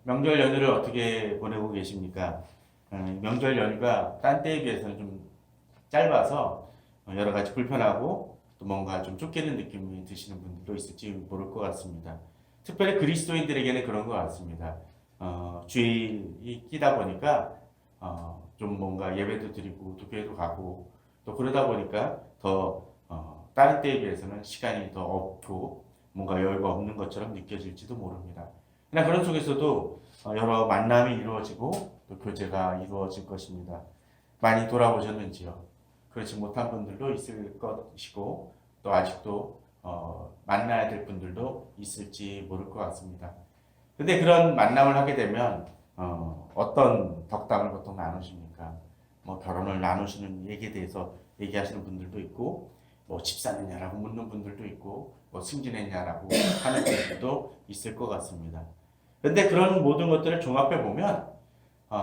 명절 연휴를 어떻게 보내고 계십니까? 명절 연휴가 딴 때에 비해서는 좀 짧아서 여러 가지 불편하고 또 뭔가 좀 쫓기는 느낌이 드시는 분들도 있을지 모를 것 같습니다. 특별히 그리스도인들에게는 그런 것 같습니다. 주일이 끼다 보니까 좀 뭔가 예배도 드리고 또 교회도 가고 또 그러다 보니까 더 다른 때에 비해서는 시간이 더 없고 뭔가 여유가 없는 것처럼 느껴질지도 모릅니다. 그러나 그런 속에서도 여러 만남이 이루어지고 또 교제가 이루어질 것입니다. 많이 돌아보셨는지요? 그렇지 못한 분들도 있을 것이고 또 아직도 만나야 될 분들도 있을지 모를 것 같습니다. 근데 그런 만남을 하게 되면 어떤 덕담을 보통 나누십니까? 뭐 결혼을 나누시는 얘기에 대해서 얘기하시는 분들도 있고 뭐 집 사느냐라고 묻는 분들도 있고 뭐 승진했냐라고 하는 분들도 있을 것 같습니다. 근데 그런 모든 것들을 종합해 보면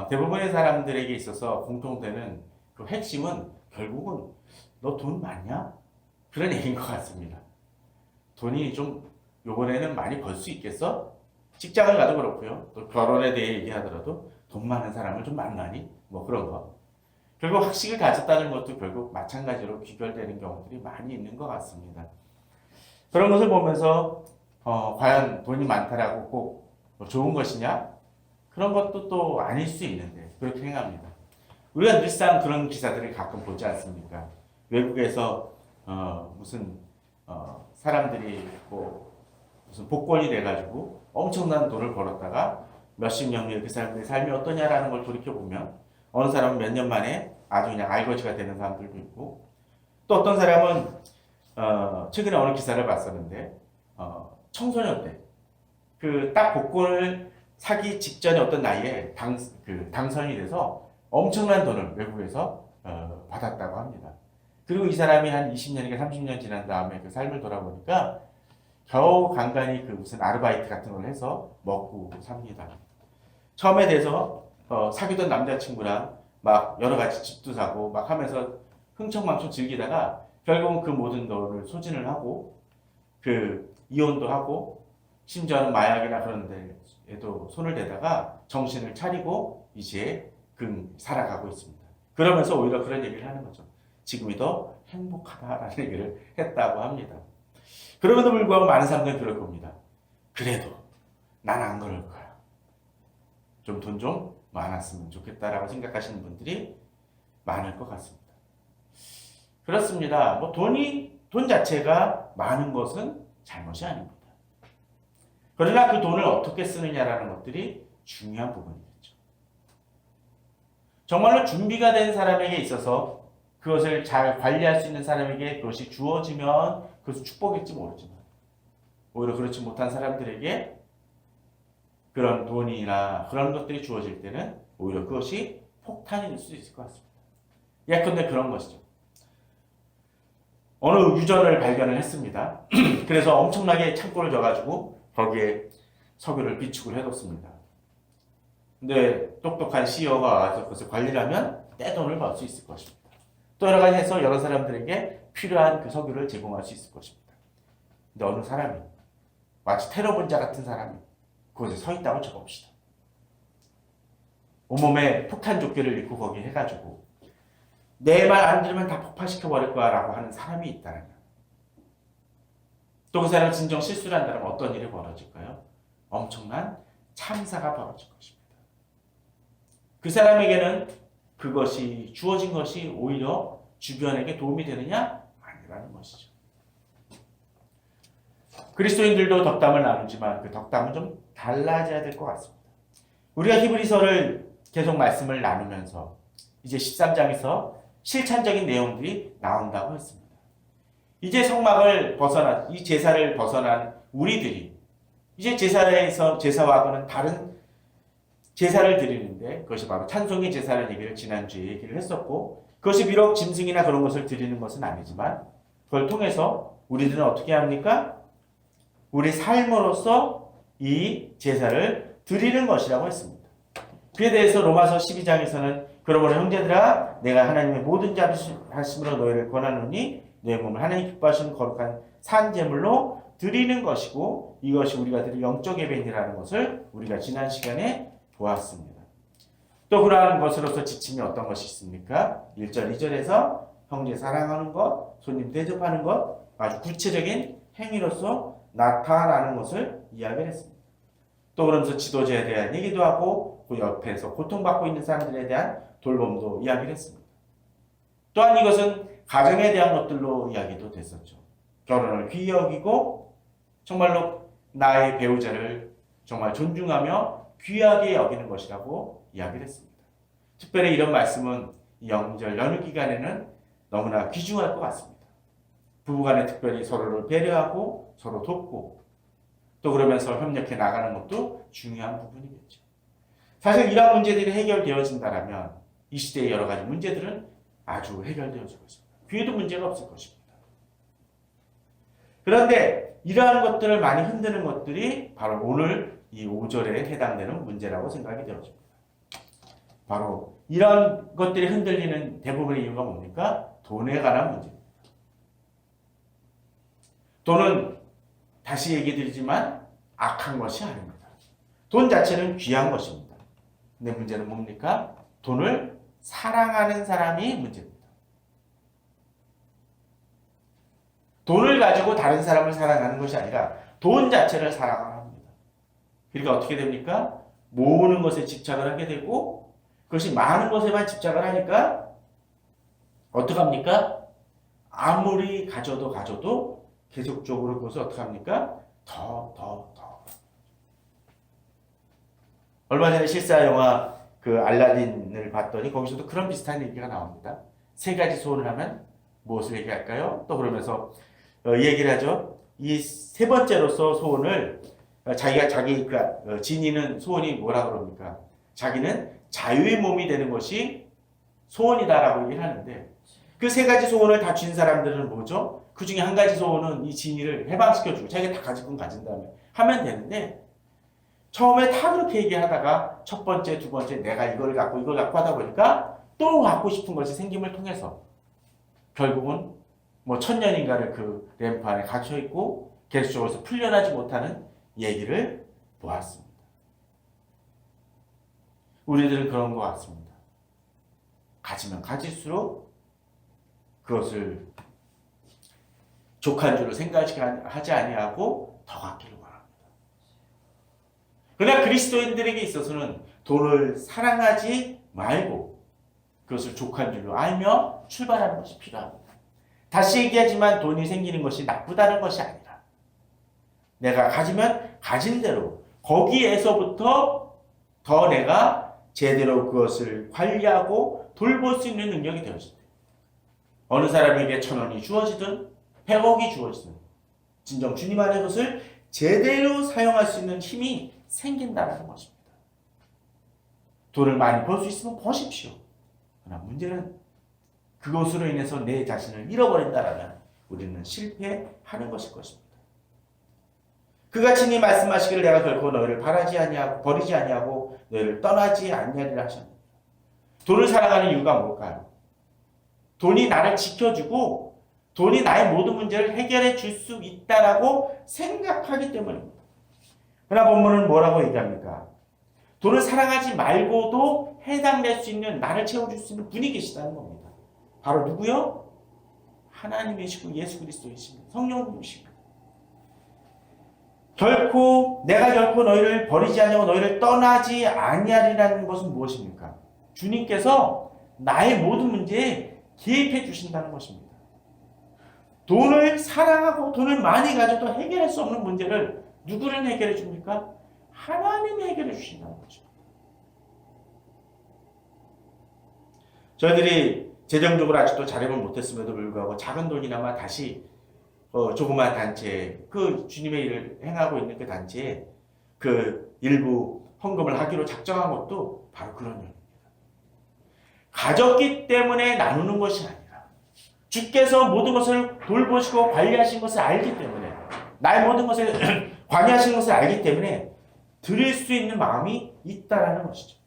대부분의 사람들에게 있어서 공통되는 그 핵심은 결국은 너 돈 많냐? 그런 얘기인 것 같습니다. 돈이 좀 요번에는 많이 벌 수 있겠어? 직장을 가도 그렇고요. 또 결혼에 대해 얘기하더라도 돈 많은 사람을 좀 만나니? 뭐 그런 거. 결국 학식을 가졌다는 것도 결국 마찬가지로 귀결되는 경우들이 많이 있는 것 같습니다. 그런 것을 보면서 과연 돈이 많다라고 꼭 좋은 것이냐? 그런 것도 또 아닐 수 있는데 그렇게 행합니다. 우리가 늘상 그런 기사들을 가끔 보지 않습니까? 외국에서 무슨 사람들이 뭐 무슨 복권이 돼가지고 엄청난 돈을 벌었다가 몇십 년 후에 그 사람들의 삶이 어떠냐라는 걸 돌이켜보면 어느 사람은 몇 년 만에 아주 그냥 알거지가 되는 사람들도 있고 또 어떤 사람은 최근에 어느 기사를 봤었는데 청소년 때 그 딱 복권을 사기 직전에 어떤 나이에 당선이 돼서 엄청난 돈을 외국에서 받았다고 합니다. 그리고 이 사람이 한 20년인가 30년 지난 다음에 그 삶을 돌아보니까 겨우 간간히 그 무슨 아르바이트 같은 걸 해서 먹고 삽니다. 처음에 돼서 사귀던 남자친구랑 막 여러 가지 집도 사고 막 하면서 흥청망청 즐기다가 결국은 그 모든 돈을 소진을 하고 그 이혼도 하고 심지어는 마약이나 그런 데에도 손을 대다가 정신을 차리고 이제 살아가고 있습니다. 그러면서 오히려 그런 얘기를 하는 거죠. 지금이 더 행복하다라는 얘기를 했다고 합니다. 그럼에도 불구하고 많은 사람들이 그럴 겁니다. 그래도 난 안 그럴 거야. 좀 돈 좀 많았으면 좋겠다라고 생각하시는 분들이 많을 것 같습니다. 그렇습니다. 뭐 돈 자체가 많은 것은 잘못이 아닙니다. 그러나 그 돈을 어떻게 쓰느냐라는 것들이 중요한 부분이겠죠. 정말로 준비가 된 사람에게 있어서 그것을 잘 관리할 수 있는 사람에게 그것이 주어지면 그것은 축복일지 모르지만 오히려 그렇지 못한 사람들에게 그런 돈이나 그런 것들이 주어질 때는 오히려 그것이 폭탄이 될 수 있을 것 같습니다. 예컨대 그런 것이죠. 어느 유전을 발견을 했습니다. 그래서 엄청나게 창고를 져가지고 거기에 석유를 비축을 해뒀습니다. 근데 똑똑한 CEO가 와서 그것을 관리를 하면 떼돈을 벌 수 있을 것입니다. 또 여러 가지 해서 여러 사람들에게 필요한 그 석유를 제공할 수 있을 것입니다. 근데 어느 사람이 마치 테러범자 같은 사람이 그곳에 서 있다고 쳐봅시다. 온몸에 폭탄 조끼를 입고 거기 해가지고 내 말 안 들으면 다 폭파시켜버릴 거야 라고 하는 사람이 있다면 또 그 사람이 진정 실수를 한다면 어떤 일이 벌어질까요? 엄청난 참사가 벌어질 것입니다. 그 사람에게는 그것이 주어진 것이 오히려 주변에게 도움이 되느냐? 아니라는 것이죠. 그리스도인들도 덕담을 나누지만 그 덕담은 좀 달라져야 될 것 같습니다. 우리가 히브리서를 계속 말씀을 나누면서 이제 13장에서 실천적인 내용들이 나온다고 했습니다. 이제 성막을 벗어난 이 제사를 벗어난 우리들이 이제 제사와는 다른 제사를 드리는데 그것이 바로 찬송의 제사라는 얘기를 지난주에 얘기를 했었고 그것이 비록 짐승이나 그런 것을 드리는 것은 아니지만 그걸 통해서 우리들은 어떻게 합니까? 우리 삶으로서 이 제사를 드리는 것이라고 했습니다. 그에 대해서 로마서 12장에서는 그러므로 형제들아 내가 하나님의 모든 자비하심으로 너희를 권하노니 너희 몸을 하나님 기뻐하시는 거룩한 산 제물로 드리는 것이고 이것이 우리가 드릴 영적 예배인이라는 것을 우리가 지난 시간에 보았습니다. 또 그러한 것으로서 지침이 어떤 것이 있습니까? 1절, 2절에서 형제 사랑하는 것, 손님 대접하는 것, 아주 구체적인 행위로서 나타나는 것을 이야기를 했습니다. 또 그러면서 지도자에 대한 얘기도 하고 그 옆에서 고통받고 있는 사람들에 대한 돌봄도 이야기를 했습니다. 또한 이것은 가정에 대한 것들로 이야기도 됐었죠. 결혼을 귀히 여기고 정말로 나의 배우자를 정말 존중하며 귀하게 여기는 것이라고 이야기를 했습니다. 특별히 이런 말씀은 명절 연휴 기간에는 너무나 귀중할 것 같습니다. 부부간에 특별히 서로를 배려하고 서로 돕고 또 그러면서 협력해 나가는 것도 중요한 부분이겠죠. 사실 이러한 문제들이 해결되어진다면 이 시대의 여러 가지 문제들은 아주 해결되어질 것입니다. 귀에도 문제가 없을 것입니다. 그런데 이러한 것들을 많이 흔드는 것들이 바로 오늘 이 5절에 해당되는 문제라고 생각이 되어집니다. 바로 이런 것들이 흔들리는 대부분의 이유가 뭡니까? 돈에 관한 문제입니다. 돈은 다시 얘기 드리지만 악한 것이 아닙니다. 돈 자체는 귀한 것입니다. 근데 문제는 뭡니까? 돈을 사랑하는 사람이 문제입니다. 돈을 가지고 다른 사람을 사랑하는 것이 아니라 돈 자체를 사랑합니다. 그러니까 어떻게 됩니까? 모으는 것에 집착을 하게 되고 그것이 많은 것에만 집착을 하니까 어떻게 합니까? 아무리 가져도 계속적으로 그것을 어떻게 합니까? 더. 얼마 전에 실사 영화 그 알라딘을 봤더니 거기서도 그런 비슷한 얘기가 나옵니다. 세 가지 소원을 하면 무엇을 얘기할까요? 또 그러면서 얘기를 하죠. 이 세 번째로서 소원을 자기 지니는 소원이 뭐라 그럽니까? 자기는 자유의 몸이 되는 것이 소원이다라고 얘기를 하는데 그 세 가지 소원을 다 쥔 사람들은 뭐죠? 그 중에 한 가지 소원은 이 지니를 해방시켜주고 자기가 다 가진 건 가진 다음에 하면 되는데 처음에 다 그렇게 얘기하다가 첫 번째, 두 번째 내가 이걸 갖고 하다 보니까 또 갖고 싶은 것이 생김을 통해서 결국은 뭐 천년인가를 그 램프 안에 갇혀 있고 계속적으로 풀려나지 못하는 얘기를 보았습니다. 우리들은 그런 것 같습니다. 가지면 가질수록 그것을 족한 줄을 생각하지 아니하고 더 갖기를 원합니다. 그러나 그리스도인들에게 있어서는 돈을 사랑하지 말고 그것을 족한 줄로 알며 출발하는 것이 필요합니다. 다시 얘기하지만 돈이 생기는 것이 나쁘다는 것이 아니라 내가 가지면 가진 대로 거기에서부터 더 내가 제대로 그것을 관리하고 돌볼 수 있는 능력이 되어진다. 어느 사람에게 1,000원이 주어지든 100억이 주어지든 진정 주님 안의 것을 제대로 사용할 수 있는 힘이 생긴다는 것입니다. 돈을 많이 벌 수 있으면 버십시오. 그러나 문제는 그것으로 인해서 내 자신을 잃어버린다면 우리는 실패하는 것일 것입니다. 그가 친히 말씀하시기를 내가 결코 너희를 버리지 아니하고 너희를 떠나지 아니하리라 하셨습니다. 돈을 사랑하는 이유가 뭘까요? 돈이 나를 지켜주고 돈이 나의 모든 문제를 해결해 줄 수 있다라고 생각하기 때문입니다. 그러나 본문은 뭐라고 얘기합니까? 돈을 사랑하지 말고도 해당될 수 있는 나를 채워줄 수 있는 분이 계시다는 겁니다. 바로 누구요? 하나님이시고 예수 그리스도이십니다. 성령님이십니다. 내가 결코 너희를 버리지 아니하고 너희를 떠나지 아니하리라는 것은 무엇입니까? 주님께서 나의 모든 문제에 개입해 주신다는 것입니다. 돈을 사랑하고 돈을 많이 가져도 해결할 수 없는 문제를 누구는 해결해 줍니까? 하나님이 해결해 주신다는 거죠. 저희들이 재정적으로 아직도 자립을 못했음에도 불구하고 작은 돈이나마 다시 조그마한 단체, 그 주님의 일을 행하고 있는 그 단체에 그 일부 헌금을 하기로 작정한 것도 바로 그런 의미입니다. 가졌기 때문에 나누는 것이 아니라 주께서 모든 것을 돌보시고 관리하신 것을 알기 때문에 나의 모든 것을 관여하신 것을 알기 때문에 드릴 수 있는 마음이 있다라는 것이죠.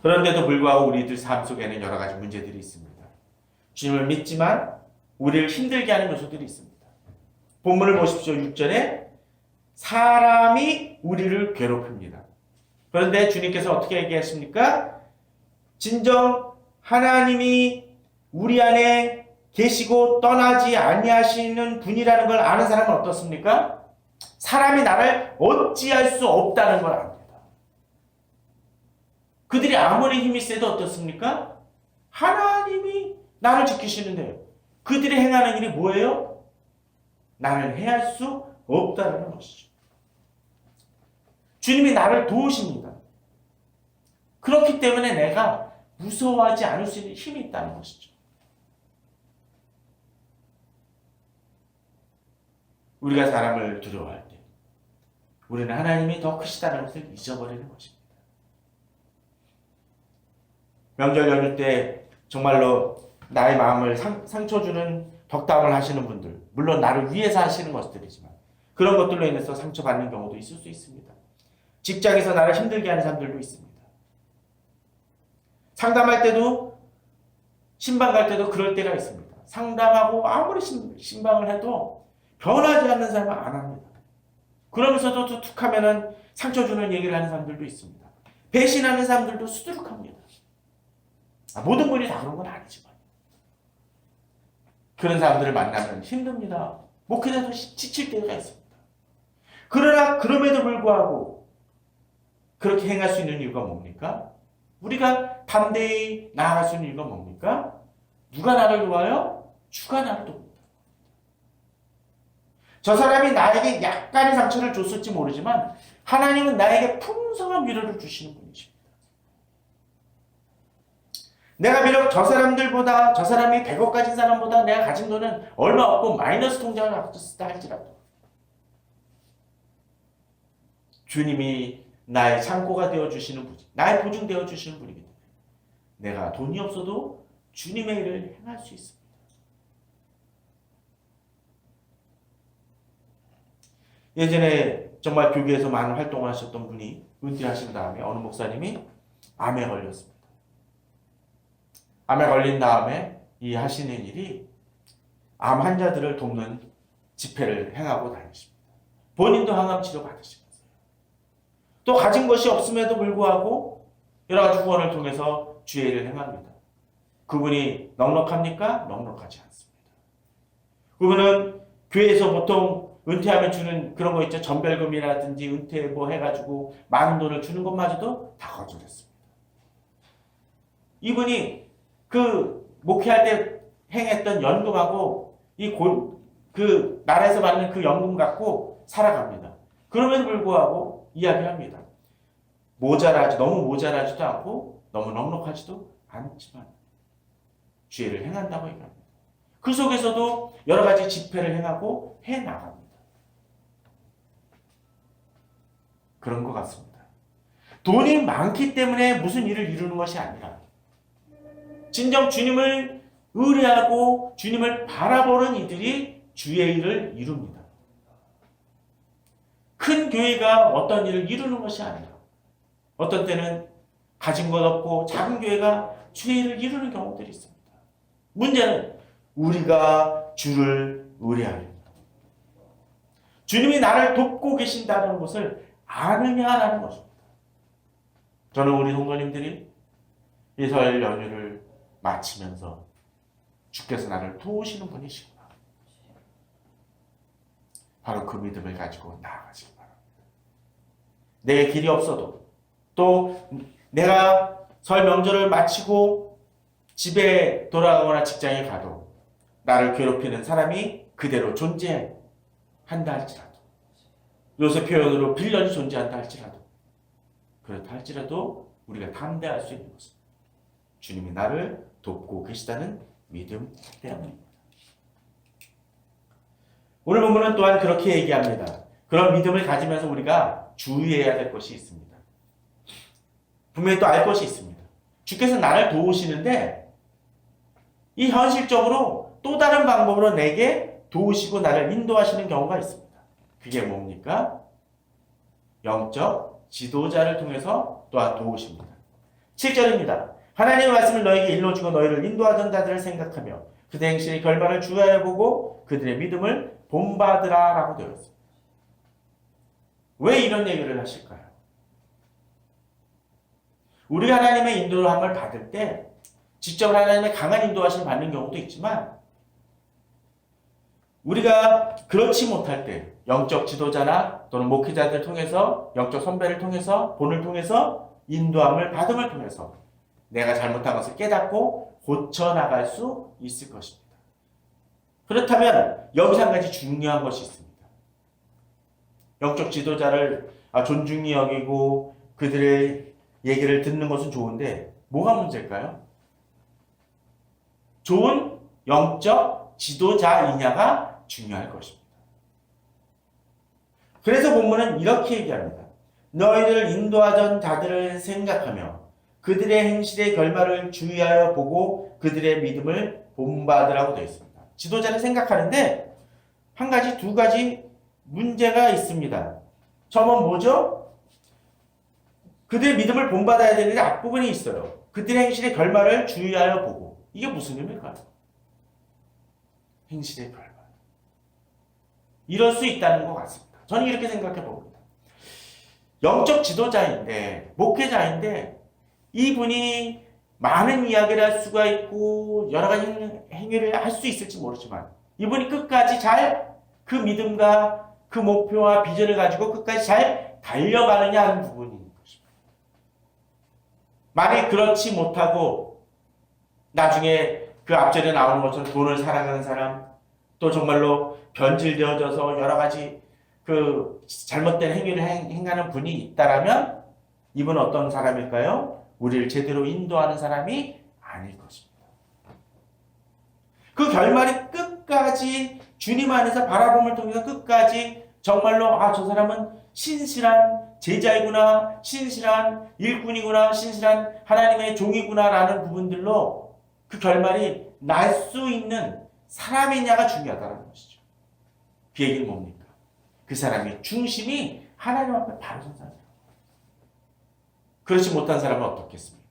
그런데도 불구하고 우리들 삶 속에는 여러 가지 문제들이 있습니다. 주님을 믿지만 우리를 힘들게 하는 요소들이 있습니다. 본문을 보십시오. 6절에 사람이 우리를 괴롭힙니다. 그런데 주님께서 어떻게 얘기하십니까? 진정 하나님이 우리 안에 계시고 떠나지 아니하시는 분이라는 걸 아는 사람은 어떻습니까? 사람이 나를 어찌할 수 없다는 걸 압니다. 그들이 아무리 힘이 세도 어떻습니까? 하나님이 나를 지키시는데요. 그들이 행하는 일이 뭐예요? 나를 해할 수 없다는 것이죠. 주님이 나를 도우십니다. 그렇기 때문에 내가 무서워하지 않을 수 있는 힘이 있다는 것이죠. 우리가 사람을 두려워할 때 우리는 하나님이 더 크시다는 것을 잊어버리는 것입니다. 명절 연휴 때 정말로 나의 마음을 상처 주는 덕담을 하시는 분들, 물론 나를 위해서 하시는 것들이지만 그런 것들로 인해서 상처받는 경우도 있을 수 있습니다. 직장에서 나를 힘들게 하는 사람들도 있습니다. 상담할 때도, 신방 갈 때도 그럴 때가 있습니다. 상담하고 아무리 신방을 해도 변하지 않는 사람은 안 합니다. 그러면서도 툭 하면은 상처 주는 얘기를 하는 사람들도 있습니다. 배신하는 사람들도 수두룩합니다. 모든 분이 다 그런 건 아니지만 그런 사람들을 만나면 힘듭니다. 목회자도 지칠 때가 있습니다. 그러나 그럼에도 불구하고 그렇게 행할 수 있는 이유가 뭡니까? 우리가 담대히 나아갈 수 있는 이유가 뭡니까? 누가 나를 도와요? 주가 나를 돕니다. 저 사람이 나에게 약간의 상처를 줬을지 모르지만 하나님은 나에게 풍성한 위로를 주시는 분이십니다. 내가 비록 저 사람들보다, 저 사람이 100억 가진 사람보다 내가 가진 돈은 얼마 없고 마이너스 통장을 갖고 있다 할지라도 주님이 나의 창고가 되어주시는 분이, 나의 보증 되어주시는 분이기 때문에 내가 돈이 없어도 주님의 일을 행할 수 있습니다. 예전에 정말 교회에서 많은 활동을 하셨던 분이 은퇴하신 다음에 어느 목사님이 암에 걸렸습니다. 암에 걸린 다음에 이 하시는 일이 암 환자들을 돕는 집회를 행하고 다니십니다. 본인도 항암 치료 받으시면서요. 또 가진 것이 없음에도 불구하고 여러 가지 후원을 통해서 주의 일을 행합니다. 그분이 넉넉합니까? 넉넉하지 않습니다. 그분은 교회에서 보통 은퇴하면 주는 그런 거 있죠. 전별금이라든지 은퇴 뭐 해가지고 많은 돈을 주는 것마저도 다 거절했습니다. 이분이 그 목회할 때 행했던 연금하고 그 나라에서 받는 그 연금 갖고 살아갑니다. 그럼에도 불구하고 이야기합니다. 너무 모자라지도 않고 너무 넉넉하지도 않지만 주의를 행한다고 얘기합니다. 그 속에서도 여러 가지 집회를 행하고 해나갑니다. 그런 것 같습니다. 돈이 많기 때문에 무슨 일을 이루는 것이 아니라 진정 주님을 의뢰하고 주님을 바라보는 이들이 주의 일을 이룹니다. 큰 교회가 어떤 일을 이루는 것이 아니라 어떤 때는 가진 것 없고 작은 교회가 주의 일을 이루는 경우들이 있습니다. 문제는 우리가 주를 의뢰하려면 주님이 나를 돕고 계신다는 것을 아느냐라는 것입니다. 저는 우리 성도님들이 이 설 연휴를 마치면서 주께서 나를 도우시는 분이시구나. 바로 그 믿음을 가지고 나아가시기 바랍니다. 내 길이 없어도 또 내가 설 명절을 마치고 집에 돌아가거나 직장에 가도 나를 괴롭히는 사람이 그대로 존재한다 할지라도 요새 표현으로 빌런이 존재한다 할지라도 그렇다 할지라도 우리가 담대할 수 있는 것은 주님이 나를 돕고 계시다는 믿음 때문입니다. 오늘 본문은 또한 그렇게 얘기합니다. 그런 믿음을 가지면서 우리가 주의해야 될 것이 있습니다. 분명히 또 알 것이 있습니다. 주께서 나를 도우시는데 이 현실적으로 또 다른 방법으로 내게 도우시고 나를 인도하시는 경우가 있습니다. 그게 뭡니까? 영적 지도자를 통해서 또한 도우십니다. 7절입니다. 하나님의 말씀을 너에게 일러주고 너희를 인도하던 자들을 생각하며 그들의 행실의 결말을 주의하여 보고 그들의 믿음을 본받으라 라고 되어 있습니다. 왜 이런 얘기를 하실까요? 우리 하나님의 인도함을 받을 때 직접 하나님의 강한 인도하심을 받는 경우도 있지만 우리가 그렇지 못할 때 영적 지도자나 또는 목회자들 통해서 영적 선배를 통해서 본을 통해서 인도함을 받음을 통해서 내가 잘못한 것을 깨닫고 고쳐나갈 수 있을 것입니다. 그렇다면 여기서 한 가지 중요한 것이 있습니다. 영적 지도자를 존중히 여기고 그들의 얘기를 듣는 것은 좋은데 뭐가 문제일까요? 좋은 영적 지도자이냐가 중요할 것입니다. 그래서 본문은 이렇게 얘기합니다. 너희를 인도하던 자들을 생각하며 그들의 행실의 결말을 주의하여 보고 그들의 믿음을 본받으라고 되어 있습니다. 지도자를 생각하는데 한 가지, 두 가지 문제가 있습니다. 처음은 뭐죠? 그들의 믿음을 본받아야 되는데 앞부분이 있어요. 그들의 행실의 결말을 주의하여 보고. 이게 무슨 의미일까요? 행실의 결말. 이럴 수 있다는 것 같습니다. 저는 이렇게 생각해 봅니다. 영적 지도자인데, 목회자인데, 이분이 많은 이야기를 할 수가 있고, 여러 가지 행위를 할 수 있을지 모르지만, 이분이 끝까지 잘 그 믿음과 그 목표와 비전을 가지고 끝까지 잘 달려가느냐 하는 부분이 있는 것입니다. 만약 그렇지 못하고, 나중에 그 앞절에 나오는 것처럼 돈을 사랑하는 사람, 또 정말로 변질되어져서 여러 가지 그 잘못된 행위를 행하는 분이 있다라면 이분은 어떤 사람일까요? 우리를 제대로 인도하는 사람이 아닐 것입니다. 그 결말이 끝까지 주님 안에서 바라봄을 통해서 끝까지 정말로 저 사람은 신실한 제자이구나, 신실한 일꾼이구나, 신실한 하나님의 종이구나 라는 부분들로 그 결말이 날 수 있는 사람이냐가 중요하다는 것이죠. 그 얘기는 뭡니까? 그 사람의 중심이 하나님 앞에 바로 선 사람이에요. 그렇지 못한 사람은 어떻겠습니까?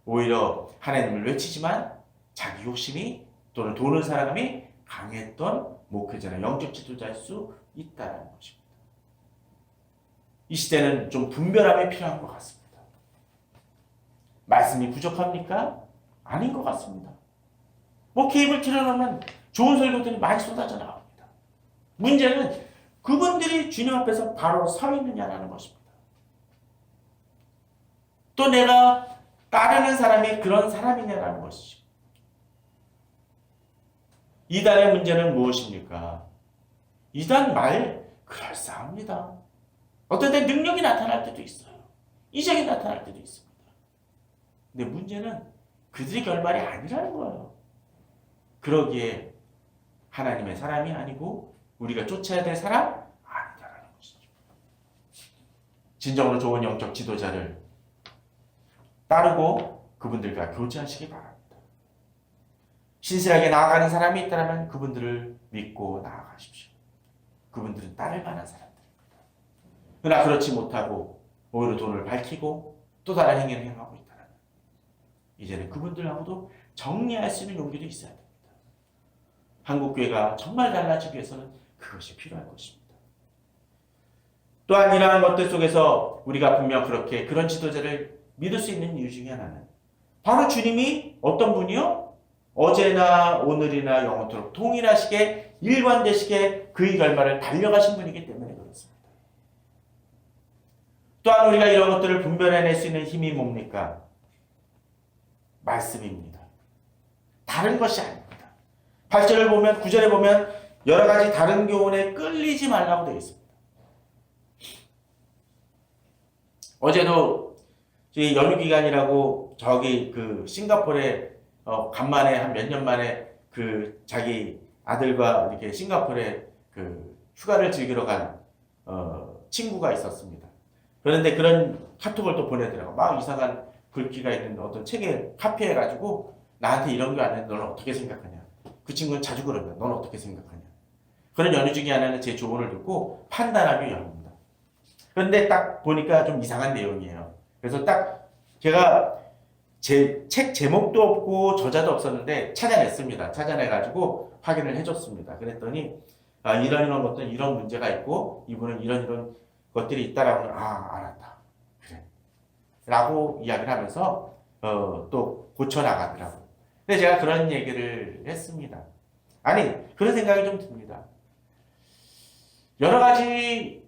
오히려 하나님을 외치지만 자기 욕심이 또는 돈을 사랑함이 강했던 목회자나 영적 지도자일 수 있다는 것입니다. 이 시대는 좀 분별함이 필요한 것 같습니다. 말씀이 부족합니까? 아닌 것 같습니다. 케이블 틀어놓으면 좋은 설교들이 많이 쏟아져 나옵니다. 문제는 그분들이 주님 앞에서 바로 서 있느냐라는 것입니다. 또 내가 따르는 사람이 그런 사람이냐라는 것이죠. 이단의 문제는 무엇입니까? 이단 말 그럴싸합니다. 어떤 때 능력이 나타날 때도 있어요. 이적이 나타날 때도 있습니다. 근데 문제는 그들의 결말이 아니라는 거예요. 그러기에 하나님의 사람이 아니고 우리가 쫓아야 될 사람 아니다라는 것이죠. 진정으로 좋은 영적 지도자를 따르고 그분들과 교제하시기 바랍니다. 신실하게 나아가는 사람이 있다면 그분들을 믿고 나아가십시오. 그분들은 따를 만한 사람들입니다. 그러나 그렇지 못하고 오히려 돈을 밝히고 또 다른 행위를 행하고 있다면 이제는 그분들하고도 정리할 수 있는 용기도 있어야 됩니다. 한국교회가 정말 달라지기 위해서는 그것이 필요할 것입니다. 또한 이러한 것들 속에서 우리가 분명 그렇게 그런 지도자를 믿을 수 있는 이유 중에 하나는 바로 주님이 어떤 분이요? 어제나 오늘이나 영원토록 동일하시게 일관되시게 그의 결말을 달려가신 분이기 때문에 그렇습니다. 또한 우리가 이런 것들을 분별해낼 수 있는 힘이 뭡니까? 말씀입니다. 다른 것이 아닙니다. 8절을 보면 9절에 보면 여러 가지 다른 교훈에 끌리지 말라고 되어 있습니다. 어제도 연휴 기간이라고 저기 그 싱가포르에 간만에 한 몇 년 만에 그 자기 아들과 이렇게 싱가포르에 그 휴가를 즐기러 간 친구가 있었습니다. 그런데 그런 카톡을 또 보내더라고. 막 이상한 글귀가 있는 어떤 책에 카피해가지고 나한테 이런 게 왔는데 너는 어떻게 생각하냐. 그 친구는 자주 그런다. 너는 어떻게 생각하냐. 그런 연휴 중에 하나는 제 조언을 듣고 판단하며 연휴입니다. 그런데 딱 보니까 좀 이상한 내용이에요. 그래서 딱 제가 제 책 제목도 없고 저자도 없었는데 찾아냈습니다. 찾아내가지고 확인을 해줬습니다. 그랬더니 이런 것들 이런 문제가 있고 이분은 이런 것들이 있다라고 하면 알았다. 그래. 라고 이야기를 하면서 또 고쳐나가더라고요. 근데 제가 그런 얘기를 했습니다. 아니, 그런 생각이 좀 듭니다. 여러 가지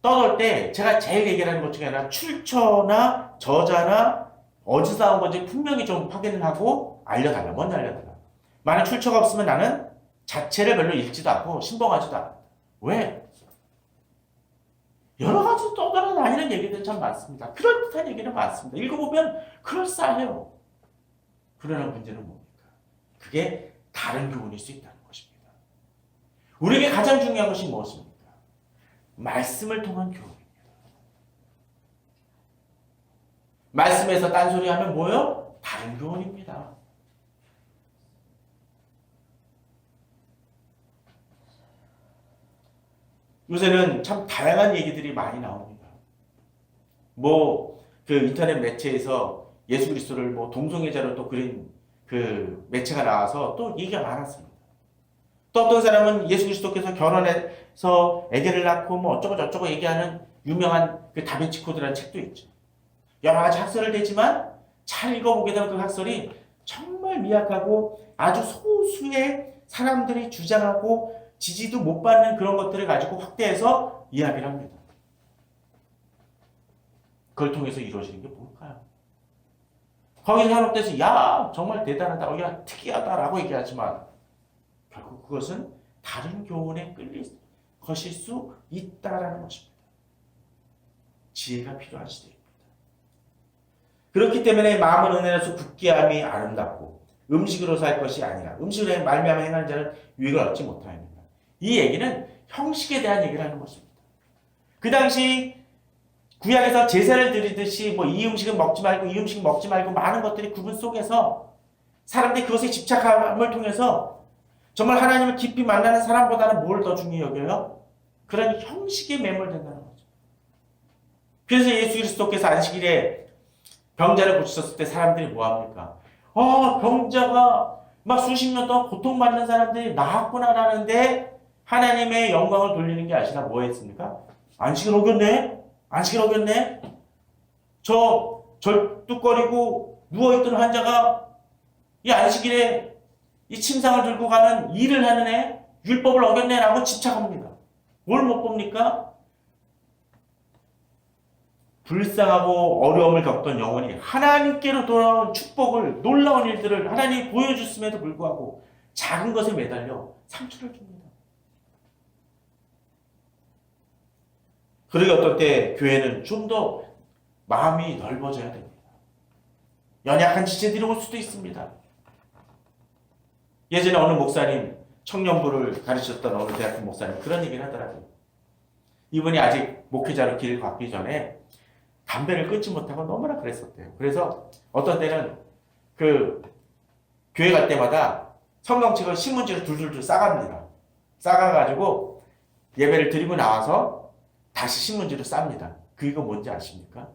떠돌 때 제가 제일 얘기하는 것 중에 하나 출처나 저자나 어디서 나온 건지 분명히 좀 확인을 하고 알려달라. 먼저 알려달라. 만약 출처가 없으면 나는 자체를 별로 읽지도 않고 신봉하지도 않아. 왜? 여러 가지 떠돌아다니는 얘기들 참 많습니다. 그럴듯한 얘기는 많습니다. 읽어보면 그럴싸해요. 그러나 문제는 뭡니까? 그게 다른 교훈일 수 있다는 것입니다. 우리에게 가장 중요한 것이 무엇입니까? 말씀을 통한 교훈입니다. 말씀에서 딴소리하면 뭐예요? 다른 교훈입니다. 요새는 참 다양한 얘기들이 많이 나옵니다. 그 인터넷 매체에서 예수 그리스도를 동성애자로 또 그린 그 매체가 나와서 또 얘기가 많았습니다. 또 어떤 사람은 예수 그리스도께서 결혼해서 아기를 낳고 어쩌고 저쩌고 얘기하는 유명한 그 다빈치 코드라는 책도 있죠. 여러 가지 학설을 대지만 잘 읽어보게 되면 그 학설이 정말 미약하고 아주 소수의 사람들이 주장하고 지지도 못 받는 그런 것들을 가지고 확대해서 이야기를 합니다. 그걸 통해서 이루어지는 게 뭘까요? 거기서 현혹돼서 야 정말 대단하다, 야 특이하다라고 얘기하지만 결국 그것은 다른 교훈에 끌릴 것일 수 있다라는 것입니다. 지혜가 필요한 시대입니다. 그렇기 때문에 마음은 은혜로서 굳게 함이 아름답고 음식으로 살 것이 아니라 음식으로 말미암아 행하는 자는 유익을 얻지 못하느니라. 이 얘기는 형식에 대한 얘기를 하는 것입니다. 그 당시 구약에서 제사를 드리듯이 이 음식은 먹지 말고 이 음식 먹지 말고 많은 것들이 구분 속에서 사람들이 그것에 집착함을 통해서 정말 하나님을 깊이 만나는 사람보다는 뭘 더 중요히 여겨요? 그런 형식에 매몰된다는 거죠. 그래서 예수 그리스도께서 안식일에 병자를 고치셨을 때 사람들이 뭐합니까? 병자가 막 수십 년 동안 고통받는 사람들이 나았구나라는데 하나님의 영광을 돌리는 게 아니라 뭐 했습니까? 안식을 어겼네? 안식을 어겼네? 저 절뚝거리고 누워있던 환자가 이 안식일에 이 침상을 들고 가는 일을 하는 애, 율법을 어겼네 라고 집착합니다. 뭘 못 봅니까? 불쌍하고 어려움을 겪던 영혼이 하나님께로 돌아온 축복을, 놀라운 일들을 하나님이 보여줬음에도 불구하고 작은 것에 매달려 상처를 줍니다. 그러게 어떨 때 교회는 좀 더 마음이 넓어져야 됩니다. 연약한 지체들이 올 수도 있습니다. 예전에 어느 목사님, 청년부를 가르쳤던 어느 대학교 목사님 그런 얘기를 하더라고요. 이분이 아직 목회자로 길을 걷기 전에 담배를 끊지 못하고 너무나 그랬었대요. 그래서 어떤 때는 그 교회 갈 때마다 성경책을 신문지를 둘둘둘 싸갑니다. 싸가가지고 예배를 드리고 나와서 다시 신문지를 쌉니다. 그거 뭔지 아십니까?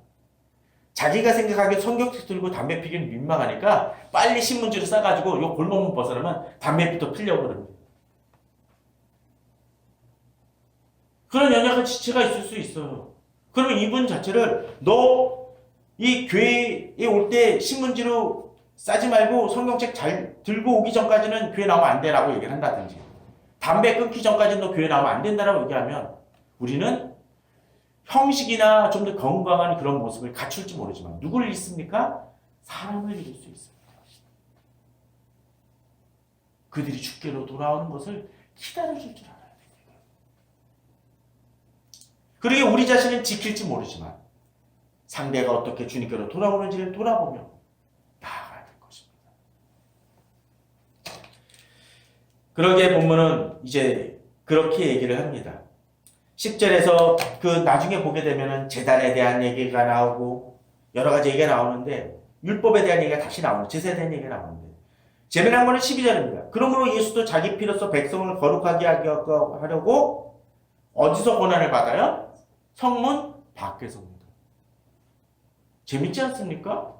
자기가 생각하기에 성경책 들고 담배 피기는 민망하니까 빨리 신문지를 싸가지고 요 골목문 벗어나면 담배피도 피려고 그럽니다. 그런 연약한 지체가 있을 수 있어요. 그러면 이분 자체를 너 이 교회에 올 때 신문지로 싸지 말고 성경책 잘 들고 오기 전까지는 교회 나오면 안 되라고 얘기를 한다든지 담배 끊기 전까지는 너 교회 나오면 안 된다라고 얘기하면 우리는 형식이나 좀 더 건강한 그런 모습을 갖출지 모르지만 누구를 잃습니까? 사람을 잃을 수 있습니다. 그들이 주께로 돌아오는 것을 기다려줄 줄 알아야 됩니다. 그러게 우리 자신은 지킬지 모르지만 상대가 어떻게 주님께로 돌아오는지를 돌아보며 나아가야 될 것입니다. 그러기에 본문은 이제 그렇게 얘기를 합니다. 10절에서 그 나중에 보게 되면은 제단에 대한 얘기가 나오고 여러 가지 얘기가 나오는데 율법에 대한 얘기가 다시 나오는데 제사에 대한 얘기가 나오는데 재미난 거는 12절입니다. 그러므로 예수도 자기 피로써 백성을 거룩하게 하려고 어디서 고난을 받아요? 성문 밖에서입니다. 재밌지 않습니까?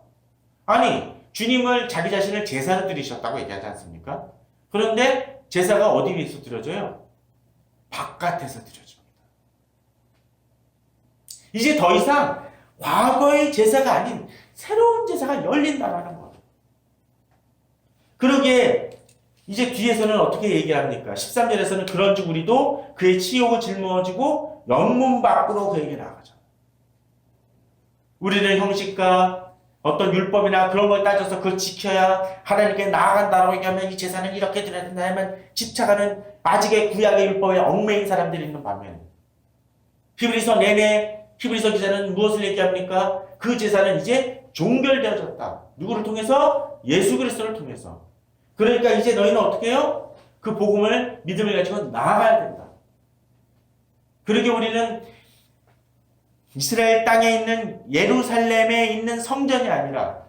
아니 주님을 자기 자신을 제사로 드리셨다고 얘기하지 않습니까? 그런데 제사가 어디 위해서 드려져요? 바깥에서 드려집니다. 이제 더 이상 과거의 제사가 아닌 새로운 제사가 열린다라는 거예요. 그러기에 이제 뒤에서는 어떻게 얘기합니까? 13절에서는 그런즉 우리도 그의 치욕을 짊어지고 영문 밖으로 그에게 나아가자. 우리는 형식과 어떤 율법이나 그런 걸 따져서 그걸 지켜야 하나님께 나아간다라고 얘기하면 이 제사는 이렇게 드려야 된다 하면 집착하는 아직의 구약의 율법에 얽매인 사람들이 있는 반면 히브리서 내내 히브리서 기자는 무엇을 얘기합니까? 그 제사는 이제 종결되어졌다. 누구를 통해서? 예수 그리스도를 통해서. 그러니까 이제 너희는 어떻게 해요? 그 복음을 믿음을 가지고 나아가야 된다. 그러게 우리는 이스라엘 땅에 있는 예루살렘에 있는 성전이 아니라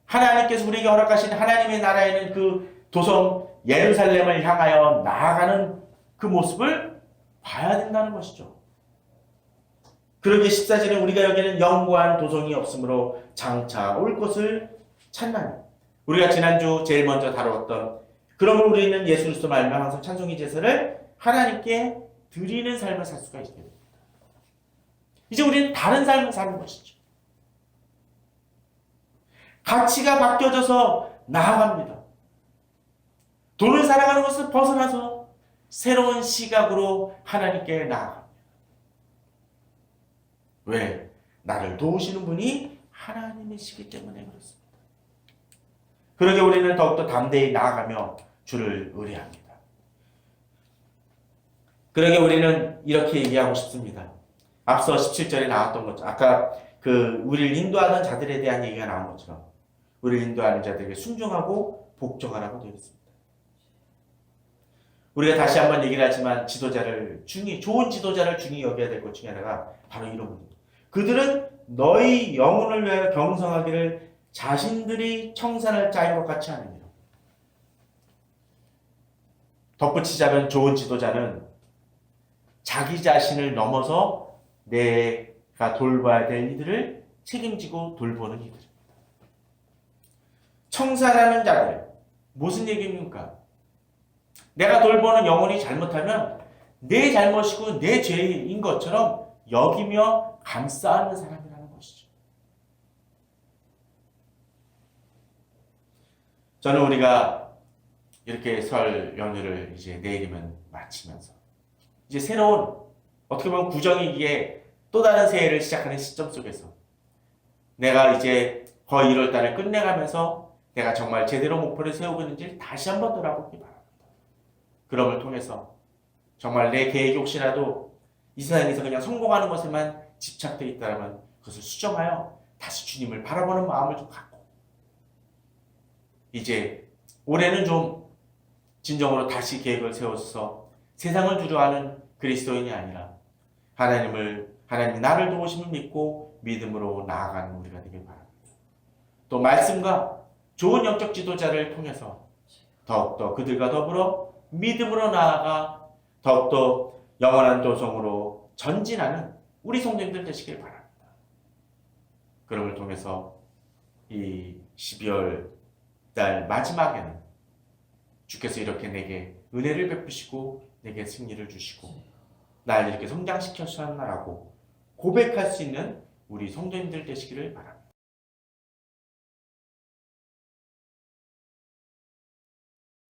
하나님께서 우리에게 허락하신 하나님의 나라에는 그 도성 예루살렘을 향하여 나아가는 그 모습을 봐야 된다는 것이죠. 그러기에 14절에 우리가 여기는 영구한 도성이 없으므로 장차 올 것을 찾나니. 우리가 지난주 제일 먼저 다루었던 그러므로 우리는 예수 그리스도 말미암아 항상 찬송의 제사를 하나님께 드리는 삶을 살 수가 있게 됩니다. 이제 우리는 다른 삶을 사는 것이죠. 가치가 바뀌어져서 나아갑니다. 돈을 살아가는 것을 벗어나서 새로운 시각으로 하나님께 나아갑니다. 왜? 나를 도우시는 분이 하나님이시기 때문에 그렇습니다. 그러게 우리는 더욱더 담대히 나아가며 주를 의뢰합니다. 그러게 우리는 이렇게 얘기하고 싶습니다. 앞서 17절에 나왔던 것처럼 아까 우리를 인도하는 자들에 대한 얘기가 나온 것처럼 우리를 인도하는 자들에게 순종하고 복종하라고 되어 있습니다. 우리가 다시 한번 얘기를 하지만 좋은 지도자를 중히 여겨야 될 것 중에 하나가 바로 이런 분입니다. 그들은 너희 영혼을 위하여 경성하기를 자신들이 청산할 자인 것 같이 하느니라. 덧붙이자면 좋은 지도자는 자기 자신을 넘어서 내가 돌봐야 될 이들을 책임지고 돌보는 이들입니다. 청산하는 자들, 무슨 얘기입니까? 내가 돌보는 영혼이 잘못하면 내 잘못이고 내 죄인 것처럼 여기며 감싸는 사람이라는 것이죠. 저는 우리가 이렇게 설 연휴를 이제 내일이면 마치면서 이제 새로운 어떻게 보면 구정이기에 또 다른 새해를 시작하는 시점 속에서 내가 이제 거의 1월 달을 끝내가면서 내가 정말 제대로 목표를 세우고 있는지를 다시 한번 돌아보기 바랍니다. 그럼을 통해서 정말 내 계획이 혹시라도 이 세상에서 그냥 성공하는 것에만 집착되어 있다면 그것을 수정하여 다시 주님을 바라보는 마음을 좀 갖고 이제 올해는 좀 진정으로 다시 계획을 세워서 세상을 두려워하는 그리스도인이 아니라 하나님이 나를 도우심을 믿고 믿음으로 나아가는 우리가 되길 바랍니다. 또 말씀과 좋은 영적 지도자를 통해서 더욱더 그들과 더불어 믿음으로 나아가 더욱더 영원한 도성으로 전진하는 우리 성도님들 되시길 바랍니다. 그럼을 통해서 이 12월 달 마지막에는 주께서 이렇게 내게 은혜를 베푸시고 내게 승리를 주시고 날 이렇게 성장시켜주셨나라고 고백할 수 있는 우리 성도님들 되시기를 바랍니다.